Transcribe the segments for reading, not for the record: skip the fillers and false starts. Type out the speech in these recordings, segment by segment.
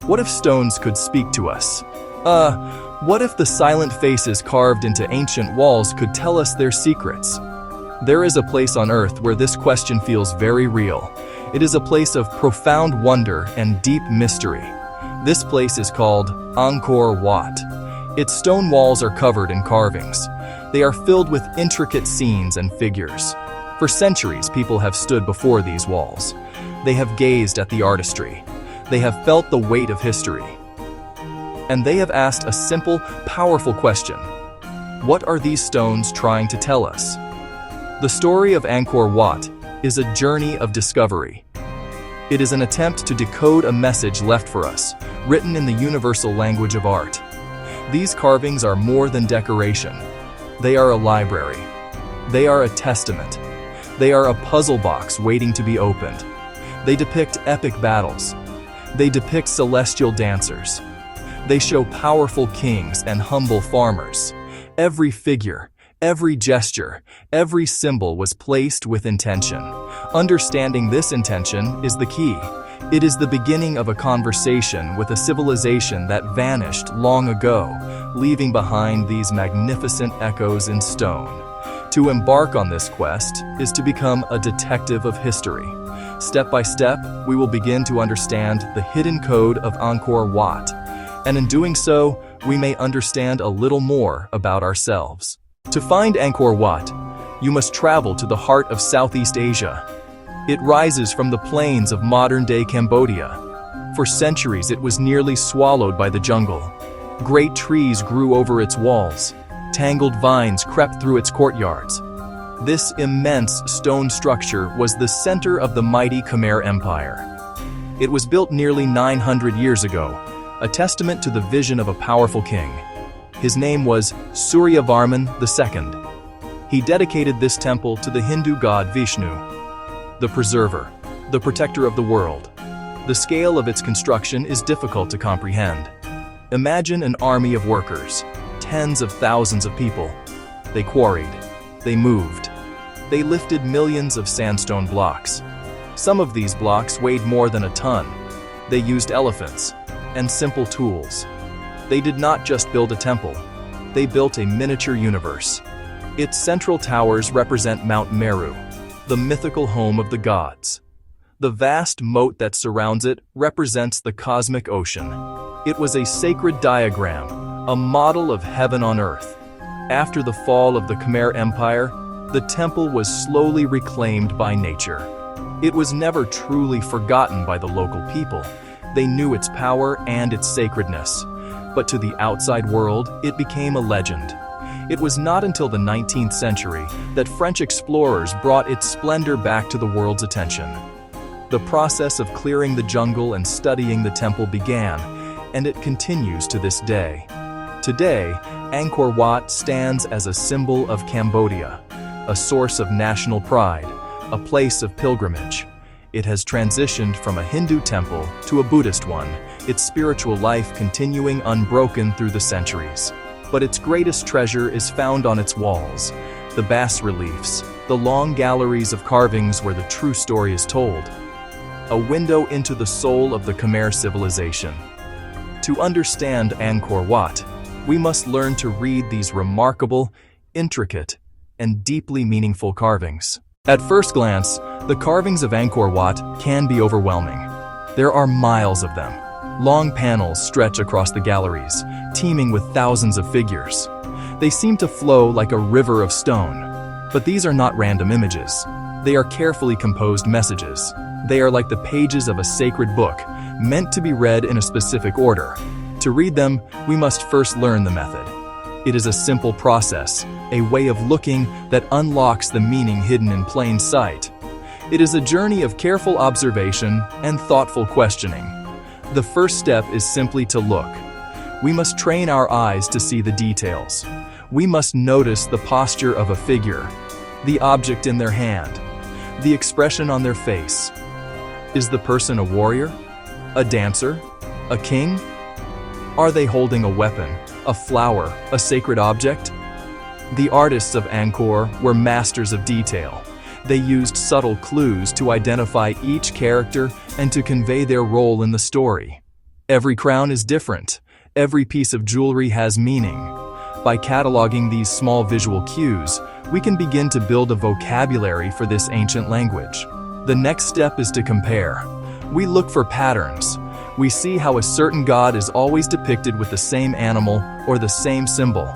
What if stones could speak to us? What if the silent faces carved into ancient walls could tell us their secrets? There is a place on earth where this question feels very real. It is a place of profound wonder and deep mystery. This place is called Angkor Wat. Its stone walls are covered in carvings. They are filled with intricate scenes and figures. For centuries, people have stood before these walls. They have gazed at the artistry. They have felt the weight of history. And they have asked a simple, powerful question. What are these stones trying to tell us? The story of Angkor Wat is a journey of discovery. It is an attempt to decode a message left for us, written in the universal language of art. These carvings are more than decoration. They are a library. They are a testament. They are a puzzle box waiting to be opened. They depict epic battles. They depict celestial dancers. They show powerful kings and humble farmers. Every figure, every gesture, every symbol was placed with intention. Understanding this intention is the key. It is the beginning of a conversation with a civilization that vanished long ago, leaving behind these magnificent echoes in stone. To embark on this quest is to become a detective of history. Step by step, we will begin to understand the hidden code of Angkor Wat. And in doing so, we may understand a little more about ourselves. To find Angkor Wat, you must travel to the heart of Southeast Asia. It rises from the plains of modern-day Cambodia. For centuries, it was nearly swallowed by the jungle. Great trees grew over its walls. Tangled vines crept through its courtyards. This immense stone structure was the center of the mighty Khmer Empire. It was built nearly 900 years ago, a testament to the vision of a powerful king. His name was Suryavarman II. He dedicated this temple to the Hindu god Vishnu, the preserver, the protector of the world. The scale of its construction is difficult to comprehend. Imagine an army of workers, tens of thousands of people. They quarried, they moved, they lifted millions of sandstone blocks. Some of these blocks weighed more than a ton. They used elephants and simple tools. They did not just build a temple, they built a miniature universe. Its central towers represent Mount Meru, the mythical home of the gods. The vast moat that surrounds it represents the cosmic ocean. It was a sacred diagram, a model of heaven on earth. After the fall of the Khmer Empire, the temple was slowly reclaimed by nature. It was never truly forgotten by the local people. They knew its power and its sacredness. But to the outside world, it became a legend. It was not until the 19th century that French explorers brought its splendor back to the world's attention. The process of clearing the jungle and studying the temple began, and it continues to this day. Today, Angkor Wat stands as a symbol of Cambodia, a source of national pride, a place of pilgrimage. It has transitioned from a Hindu temple to a Buddhist one, its spiritual life continuing unbroken through the centuries. But its greatest treasure is found on its walls, the bas-reliefs, the long galleries of carvings where the true story is told. A window into the soul of the Khmer civilization. To understand Angkor Wat, we must learn to read these remarkable, intricate, and deeply meaningful carvings. At first glance, the carvings of Angkor Wat can be overwhelming. There are miles of them. Long panels stretch across the galleries, teeming with thousands of figures. They seem to flow like a river of stone. But these are not random images. They are carefully composed messages. They are like the pages of a sacred book, meant to be read in a specific order. To read them, we must first learn the method. It is a simple process, a way of looking that unlocks the meaning hidden in plain sight. It is a journey of careful observation and thoughtful questioning. The first step is simply to look. We must train our eyes to see the details. We must notice the posture of a figure, the object in their hand, the expression on their face. Is the person a warrior? A dancer? A king? Are they holding a weapon, a flower, a sacred object? The artists of Angkor were masters of detail. They used subtle clues to identify each character and to convey their role in the story. Every crown is different. Every piece of jewelry has meaning. By cataloging these small visual cues, we can begin to build a vocabulary for this ancient language. The next step is to compare. We look for patterns. We see how a certain god is always depicted with the same animal or the same symbol.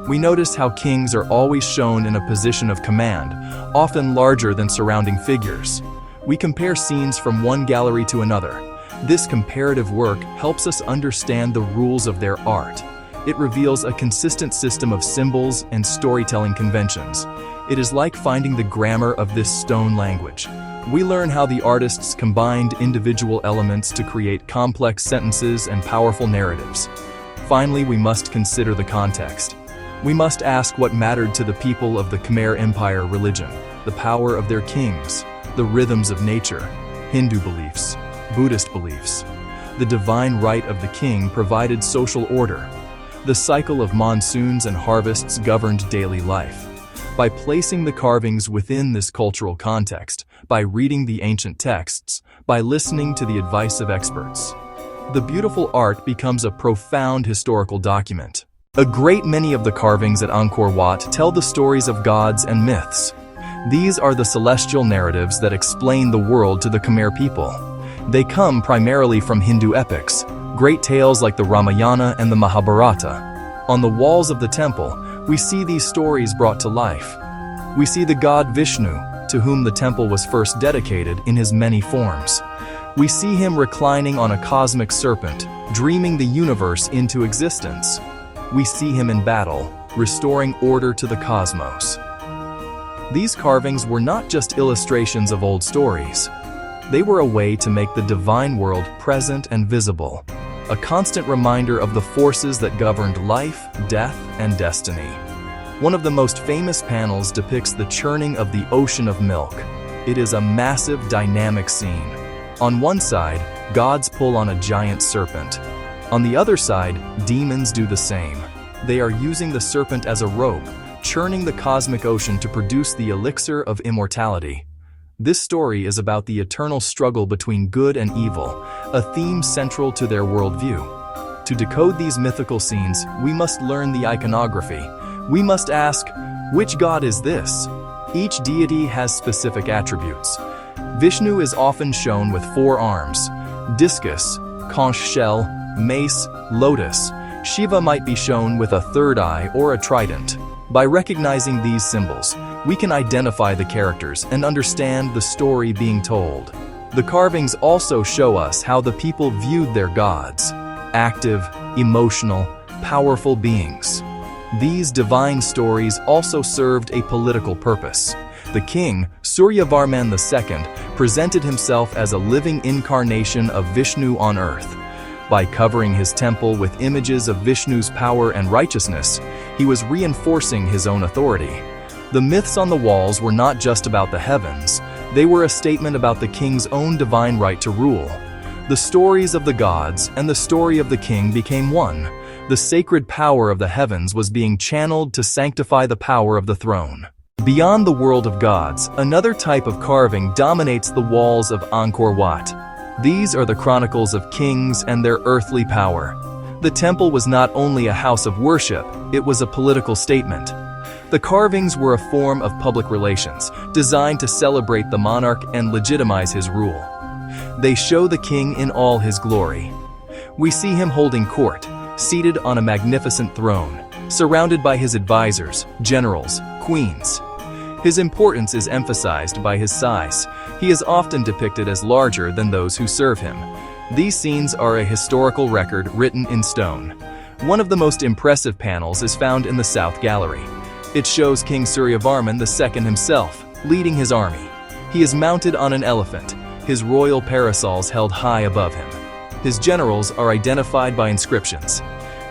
We notice how kings are always shown in a position of command, often larger than surrounding figures. We compare scenes from one gallery to another. This comparative work helps us understand the rules of their art. It reveals a consistent system of symbols and storytelling conventions. It is like finding the grammar of this stone language. We learn how the artists combined individual elements to create complex sentences and powerful narratives. Finally, we must consider the context. We must ask what mattered to the people of the Khmer Empire religion, the power of their kings, the rhythms of nature, Hindu beliefs, Buddhist beliefs. The divine right of the king provided social order. The cycle of monsoons and harvests governed daily life. By placing the carvings within this cultural context, by reading the ancient texts, by listening to the advice of experts, the beautiful art becomes a profound historical document. A great many of the carvings at Angkor Wat tell the stories of gods and myths. These are the celestial narratives that explain the world to the Khmer people. They come primarily from Hindu epics, great tales like the Ramayana and the Mahabharata. On the walls of the temple, we see these stories brought to life. We see the god Vishnu, to whom the temple was first dedicated, in his many forms. We see him reclining on a cosmic serpent, dreaming the universe into existence. We see him in battle, restoring order to the cosmos. These carvings were not just illustrations of old stories. They were a way to make the divine world present and visible, a constant reminder of the forces that governed life, death, and destiny. One of the most famous panels depicts the churning of the ocean of milk. It is a massive, dynamic scene. On one side, gods pull on a giant serpent. On the other side, demons do the same. They are using the serpent as a rope, churning the cosmic ocean to produce the elixir of immortality. This story is about the eternal struggle between good and evil, a theme central to their worldview. To decode these mythical scenes, we must learn the iconography. We must ask, which god is this? Each deity has specific attributes. Vishnu is often shown with 4 arms: discus, conch shell, mace, lotus. Shiva might be shown with a 3rd eye or a trident. By recognizing these symbols, we can identify the characters and understand the story being told. The carvings also show us how the people viewed their gods: active, emotional, powerful beings. These divine stories also served a political purpose. The king, Suryavarman II, presented himself as a living incarnation of Vishnu on earth. By covering his temple with images of Vishnu's power and righteousness, he was reinforcing his own authority. The myths on the walls were not just about the heavens, they were a statement about the king's own divine right to rule. The stories of the gods and the story of the king became one. The sacred power of the heavens was being channeled to sanctify the power of the throne. Beyond the world of gods, another type of carving dominates the walls of Angkor Wat. These are the chronicles of kings and their earthly power. The temple was not only a house of worship, it was a political statement. The carvings were a form of public relations, designed to celebrate the monarch and legitimize his rule. They show the king in all his glory. We see him holding court, seated on a magnificent throne, surrounded by his advisors, generals, queens. His importance is emphasized by his size. He is often depicted as larger than those who serve him. These scenes are a historical record written in stone. One of the most impressive panels is found in the South Gallery. It shows King Suryavarman II himself, leading his army. He is mounted on an elephant, his royal parasols held high above him. His generals are identified by inscriptions.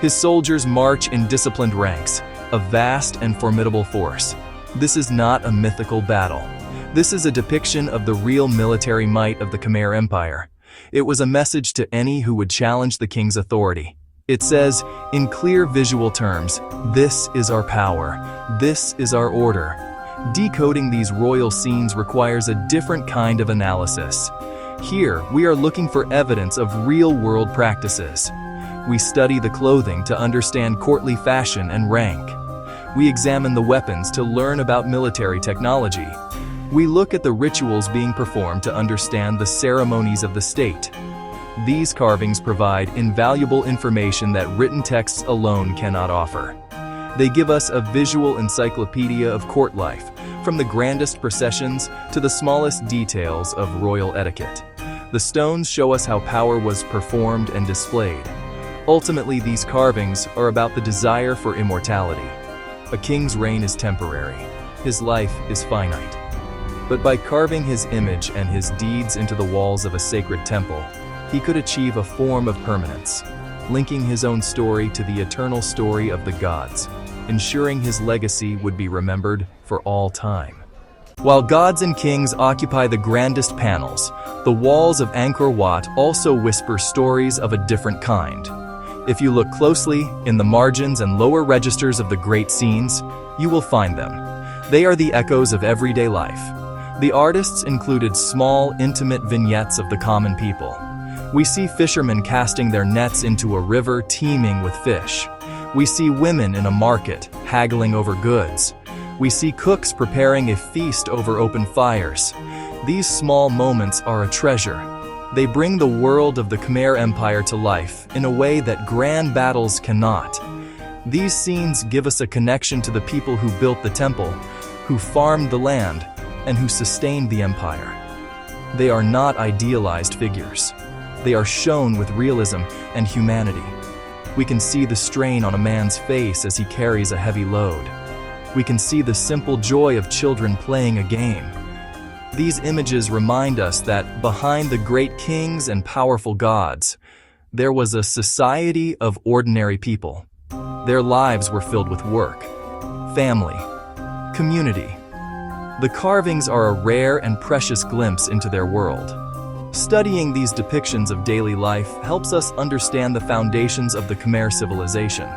His soldiers march in disciplined ranks, a vast and formidable force. This is not a mythical battle. This is a depiction of the real military might of the Khmer Empire. It was a message to any who would challenge the king's authority. It says, in clear visual terms, "This is our power. This is our order." Decoding these royal scenes requires a different kind of analysis. Here, we are looking for evidence of real-world practices. We study the clothing to understand courtly fashion and rank. We examine the weapons to learn about military technology. We look at the rituals being performed to understand the ceremonies of the state. These carvings provide invaluable information that written texts alone cannot offer. They give us a visual encyclopedia of court life, from the grandest processions to the smallest details of royal etiquette. The stones show us how power was performed and displayed. Ultimately, these carvings are about the desire for immortality. A king's reign is temporary. His life is finite. But by carving his image and his deeds into the walls of a sacred temple, he could achieve a form of permanence, linking his own story to the eternal story of the gods, ensuring his legacy would be remembered for all time. While gods and kings occupy the grandest panels, the walls of Angkor Wat also whisper stories of a different kind. If you look closely, in the margins and lower registers of the great scenes, you will find them. They are the echoes of everyday life. The artists included small, intimate vignettes of the common people. We see fishermen casting their nets into a river teeming with fish. We see women in a market, haggling over goods. We see cooks preparing a feast over open fires. These small moments are a treasure. They bring the world of the Khmer Empire to life in a way that grand battles cannot. These scenes give us a connection to the people who built the temple, who farmed the land, and who sustained the empire. They are not idealized figures. They are shown with realism and humanity. We can see the strain on a man's face as he carries a heavy load. We can see the simple joy of children playing a game. These images remind us that behind the great kings and powerful gods, there was a society of ordinary people. Their lives were filled with work, family, community. The carvings are a rare and precious glimpse into their world. Studying these depictions of daily life helps us understand the foundations of the Khmer civilization.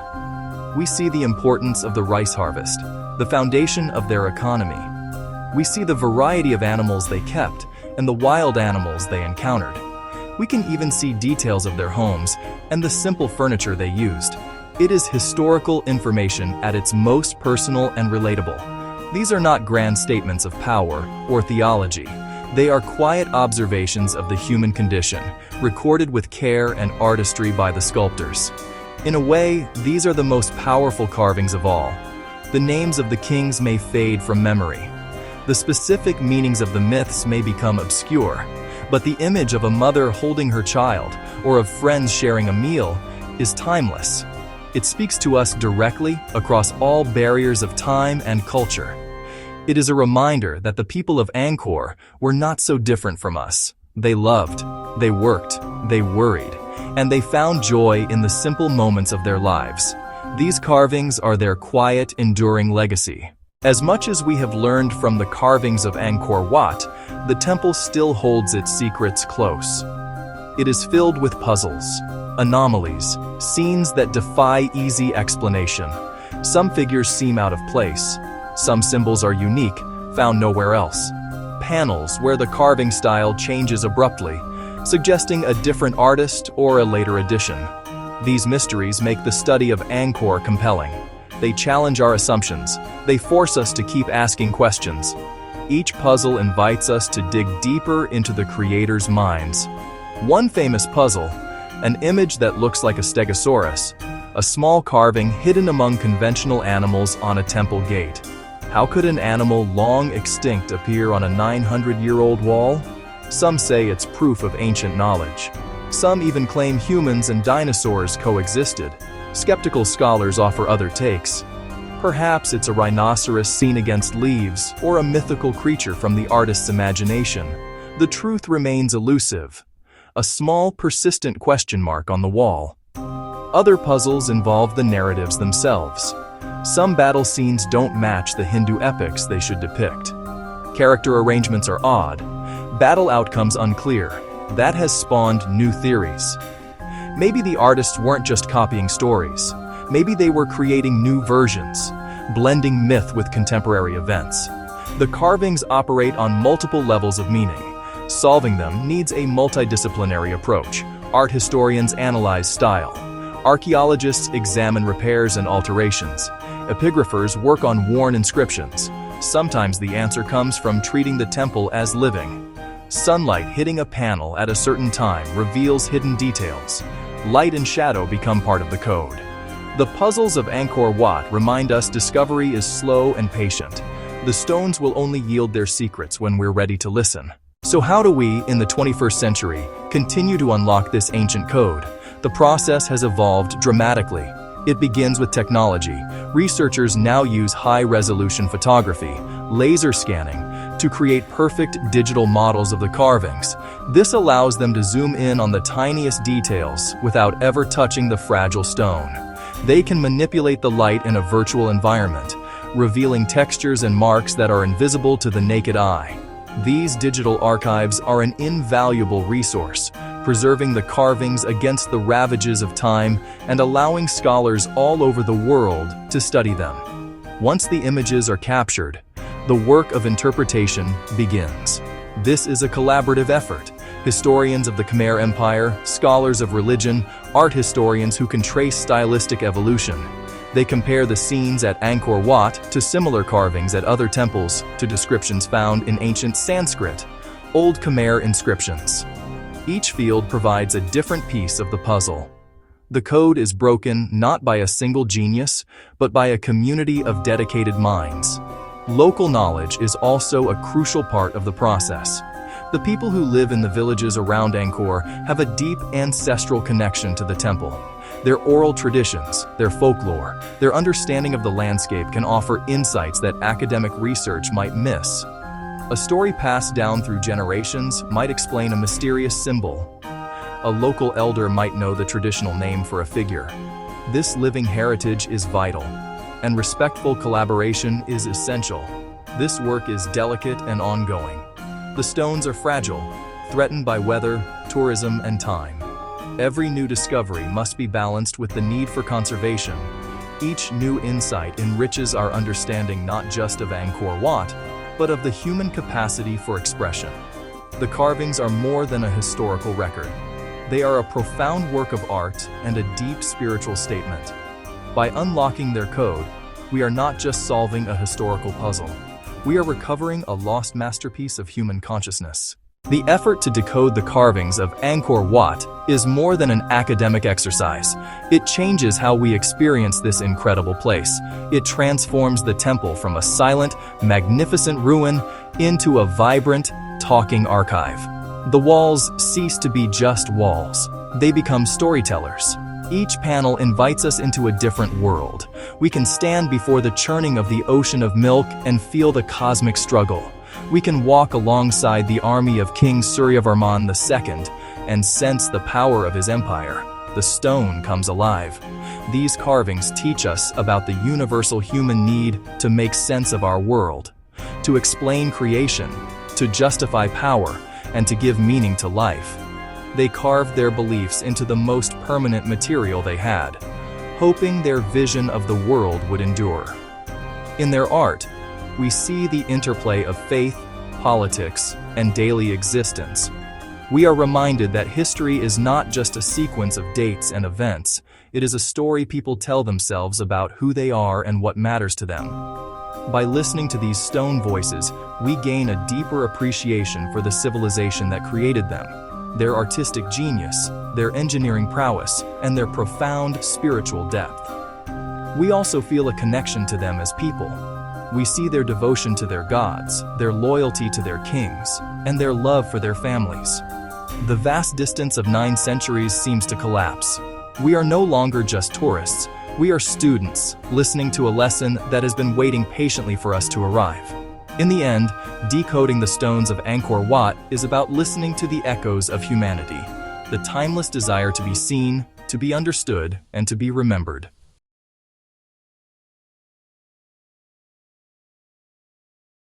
We see the importance of the rice harvest, the foundation of their economy. We see the variety of animals they kept and the wild animals they encountered. We can even see details of their homes and the simple furniture they used. It is historical information at its most personal and relatable. These are not grand statements of power or theology. They are quiet observations of the human condition, recorded with care and artistry by the sculptors. In a way, these are the most powerful carvings of all. The names of the kings may fade from memory. The specific meanings of the myths may become obscure, but the image of a mother holding her child or of friends sharing a meal is timeless. It speaks to us directly across all barriers of time and culture. It is a reminder that the people of Angkor were not so different from us. They loved, they worked, they worried, and they found joy in the simple moments of their lives. These carvings are their quiet, enduring legacy. As much as we have learned from the carvings of Angkor Wat, the temple still holds its secrets close. It is filled with puzzles, anomalies, scenes that defy easy explanation. Some figures seem out of place. Some symbols are unique, found nowhere else. Panels where the carving style changes abruptly, suggesting a different artist or a later addition. These mysteries make the study of Angkor compelling. They challenge our assumptions. They force us to keep asking questions. Each puzzle invites us to dig deeper into the creator's minds. One famous puzzle, an image that looks like a stegosaurus, a small carving hidden among conventional animals on a temple gate. How could an animal long extinct appear on a 900-year-old wall? Some say it's proof of ancient knowledge. Some even claim humans and dinosaurs coexisted. Skeptical scholars offer other takes. Perhaps it's a rhinoceros seen against leaves, or a mythical creature from the artist's imagination. The truth remains elusive. A small, persistent question mark on the wall. Other puzzles involve the narratives themselves. Some battle scenes don't match the Hindu epics they should depict. Character arrangements are odd. Battle outcomes unclear. That has spawned new theories. Maybe the artists weren't just copying stories. Maybe they were creating new versions, blending myth with contemporary events. The carvings operate on multiple levels of meaning. Solving them needs a multidisciplinary approach. Art historians analyze style. Archaeologists examine repairs and alterations. Epigraphers work on worn inscriptions. Sometimes the answer comes from treating the temple as living. Sunlight hitting a panel at a certain time reveals hidden details. Light and shadow become part of the code. The puzzles of Angkor Wat remind us discovery is slow and patient. The stones will only yield their secrets when we're ready to listen. So how do we, in the 21st century, continue to unlock this ancient code? The process has evolved dramatically. It begins with technology. Researchers now use high-resolution photography, laser scanning, to create perfect digital models of the carvings. This allows them to zoom in on the tiniest details without ever touching the fragile stone. They can manipulate the light in a virtual environment, revealing textures and marks that are invisible to the naked eye. These digital archives are an invaluable resource, preserving the carvings against the ravages of time and allowing scholars all over the world to study them. Once the images are captured, the work of interpretation begins. This is a collaborative effort. Historians of the Khmer Empire, scholars of religion, art historians who can trace stylistic evolution. They compare the scenes at Angkor Wat to similar carvings at other temples, to descriptions found in ancient Sanskrit, Old Khmer inscriptions. Each field provides a different piece of the puzzle. The code is broken not by a single genius, but by a community of dedicated minds. Local knowledge is also a crucial part of the process. The people who live in the villages around Angkor have a deep ancestral connection to the temple. Their oral traditions, their folklore, their understanding of the landscape can offer insights that academic research might miss. A story passed down through generations might explain a mysterious symbol. A local elder might know the traditional name for a figure. This living heritage is vital, and respectful collaboration is essential. This work is delicate and ongoing. The stones are fragile, threatened by weather, tourism, and time. Every new discovery must be balanced with the need for conservation. Each new insight enriches our understanding not just of Angkor Wat, but of the human capacity for expression. The carvings are more than a historical record. They are a profound work of art and a deep spiritual statement. By unlocking their code, we are not just solving a historical puzzle. We are recovering a lost masterpiece of human consciousness. The effort to decode the carvings of Angkor Wat is more than an academic exercise. It changes how we experience this incredible place. It transforms the temple from a silent, magnificent ruin into a vibrant, talking archive. The walls cease to be just walls. They become storytellers. Each panel invites us into a different world. We can stand before the churning of the ocean of milk and feel the cosmic struggle. We can walk alongside the army of King Suryavarman II and sense the power of his empire. The stone comes alive. These carvings teach us about the universal human need to make sense of our world, to explain creation, to justify power, and to give meaning to life. They carved their beliefs into the most permanent material they had, hoping their vision of the world would endure. In their art, we see the interplay of faith, politics, and daily existence. We are reminded that history is not just a sequence of dates and events. It is a story people tell themselves about who they are and what matters to them. By listening to these stone voices, we gain a deeper appreciation for the civilization that created them, their artistic genius, their engineering prowess, and their profound spiritual depth. We also feel a connection to them as people. We see their devotion to their gods, their loyalty to their kings, and their love for their families. The vast distance of 9 centuries seems to collapse. We are no longer just tourists. We are students, listening to a lesson that has been waiting patiently for us to arrive. In the end, decoding the stones of Angkor Wat is about listening to the echoes of humanity, the timeless desire to be seen, to be understood, and to be remembered.